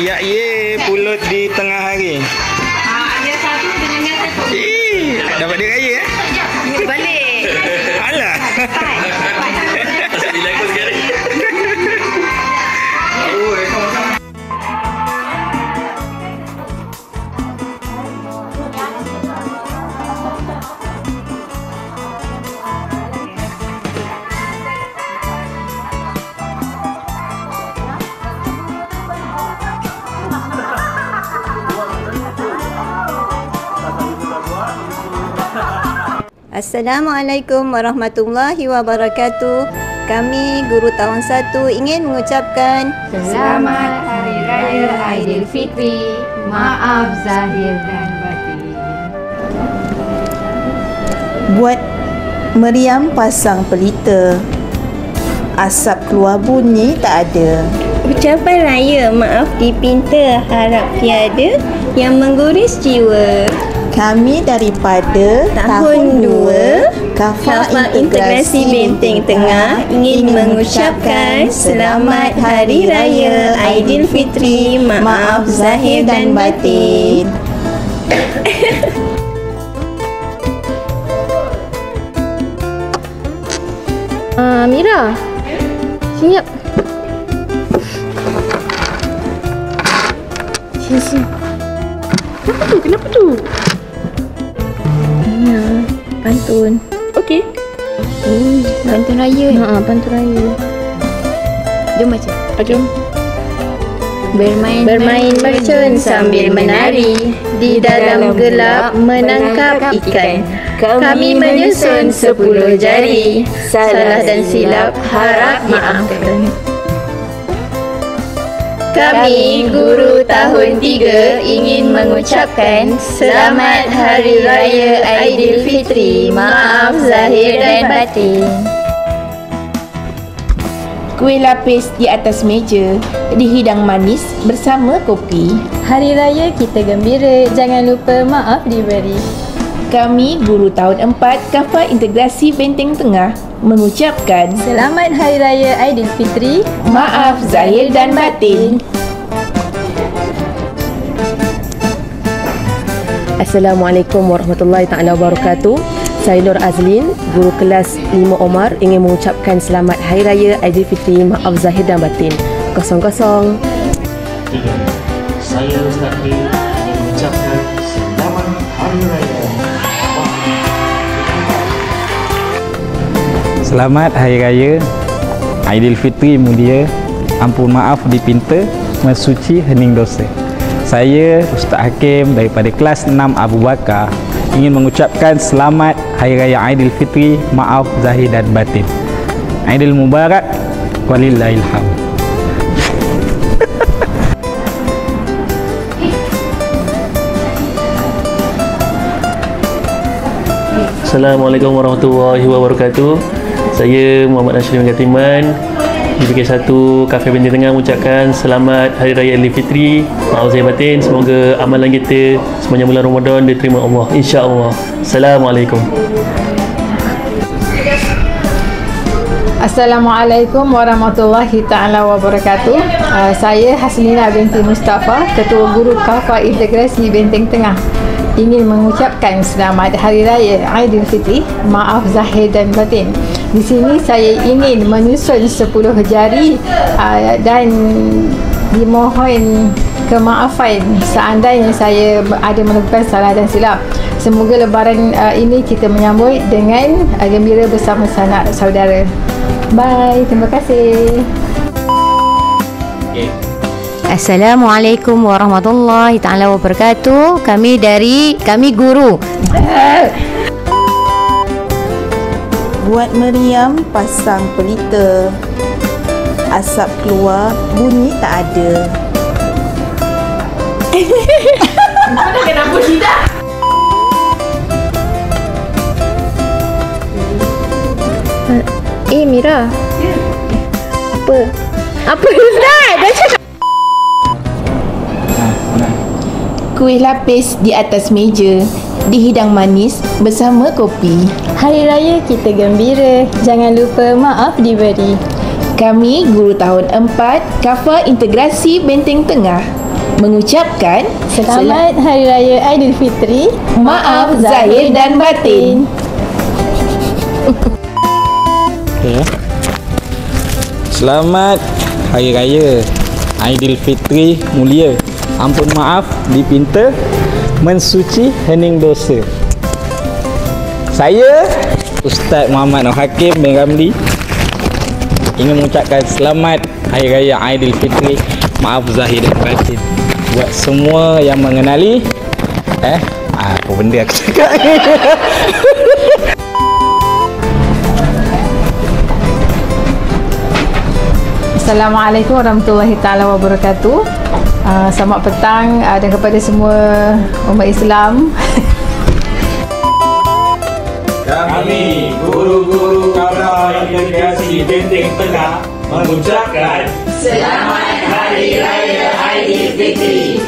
Ya ye pulut di tengah hari. Ada satu dengan satu. Dapat dia raya eh? Balik. Alah. Bila aku sekarang. Assalamualaikum warahmatullahi wabarakatuh. Kami guru tahun 1 ingin mengucapkan Selamat Hari Raya Aidilfitri. Maaf zahir dan batin. Buat meriam pasang pelita, asap keluar bunyi tak ada. ucapan raya maaf dipinta, harap tiada yang mengguris jiwa. Kami daripada Tahun 2 Kafa Integrasi Benteng Tengah ingin mengucapkan Selamat Hari Raya Aidilfitri. Maaf zahir dan batin. Mira, siap. Sini. Kenapa tu? Pantun. Okey. Pantun raya. Pantun raya. Jom baca. Jom. Bermain mercun sambil menari, di dalam gelap menangkap ikan. Kami menyusun 10 jari, salah dan silap harap maafkan. Kami guru tahun 3 ingin mengucapkan Selamat Hari Raya Aidilfitri. Maaf zahir dan batin. Kuih lapis di atas meja, dihidang manis bersama kopi. Hari Raya kita gembira, jangan lupa maaf diberi. Kami guru tahun 4 Kafa Integrasi Benteng Tengah mengucapkan Selamat Hari Raya Aidilfitri. maaf zahir dan batin. Assalamualaikum warahmatullahi taala wabarakatuh. Saya Nur Azlin, guru kelas 5 Omar ingin mengucapkan Selamat Hari Raya Aidilfitri. Maaf zahir dan batin. 00. Saya Ustaz B ingin mengucapkan Selamat Hari Raya. Selamat Hari Raya Aidilfitri mulia. Ampun maaf dipinta, mensuci hening dosa. Saya Ustaz Hakim daripada kelas 6 Abu Bakar ingin mengucapkan Selamat Hari Raya Aidilfitri. Maaf zahir dan batin. Aidil Mubarak. Walillahil hamd. Assalamualaikum warahmatullahi wabarakatuh. Saya Muhammad Nasrin Gatiman di PK1 Kafe Benteng Tengah mengucapkan Selamat Hari Raya Aidilfitri. Maaf zahir batin, semoga amalan kita sepanjang bulan Ramadan diterima Allah, insya-Allah. Assalamualaikum. Assalamualaikum warahmatullahi taala wabarakatuh. Saya Haslina binti Mustafa, Ketua Guru Kafa Integrasi Benteng Tengah, ingin mengucapkan Selamat Hari Raya Aidilfitri. Maaf zahir dan batin. Di sini saya ingin menyusun 10 jari dan dimohon kemaafan seandainya saya ada melakukan salah dan silap. Semoga lebaran ini kita menyambut dengan gembira bersama sanak saudara. Bye, terima kasih. Assalamualaikum warahmatullahi taala wabarakatuh. Kami guru. Buat meriam pasang pelita, asap keluar bunyi tak ada. Kenapa tidak? Mira. Apa Ustaz? Dah cakap. Kuih lapis di atas meja, dihidang manis bersama kopi. Hari Raya kita gembira, jangan lupa maaf diberi. Kami guru tahun 4 Kafa Integrasi Benteng Tengah mengucapkan Selamat Hari Raya Aidilfitri. maaf zahir dan batin. Okay. Selamat Hari Raya Aidilfitri mulia. Ampun maaf dipinta, mensuci hening dosa. Saya Ustaz Muhammad Nur Hakim bin Ramli ingin mengucapkan selamat Hari Raya Aidilfitri, maaf zahir dan batin buat semua yang mengenali apa benda aku cakap ni. Assalamualaikum warahmatullahi taala wabarakatuh. Selamat petang dan kepada semua umat Islam. Kami guru-guru Kafah Integrasi Benteng Tengah mengucapkan Selamat Hari Raya Aidilfitri.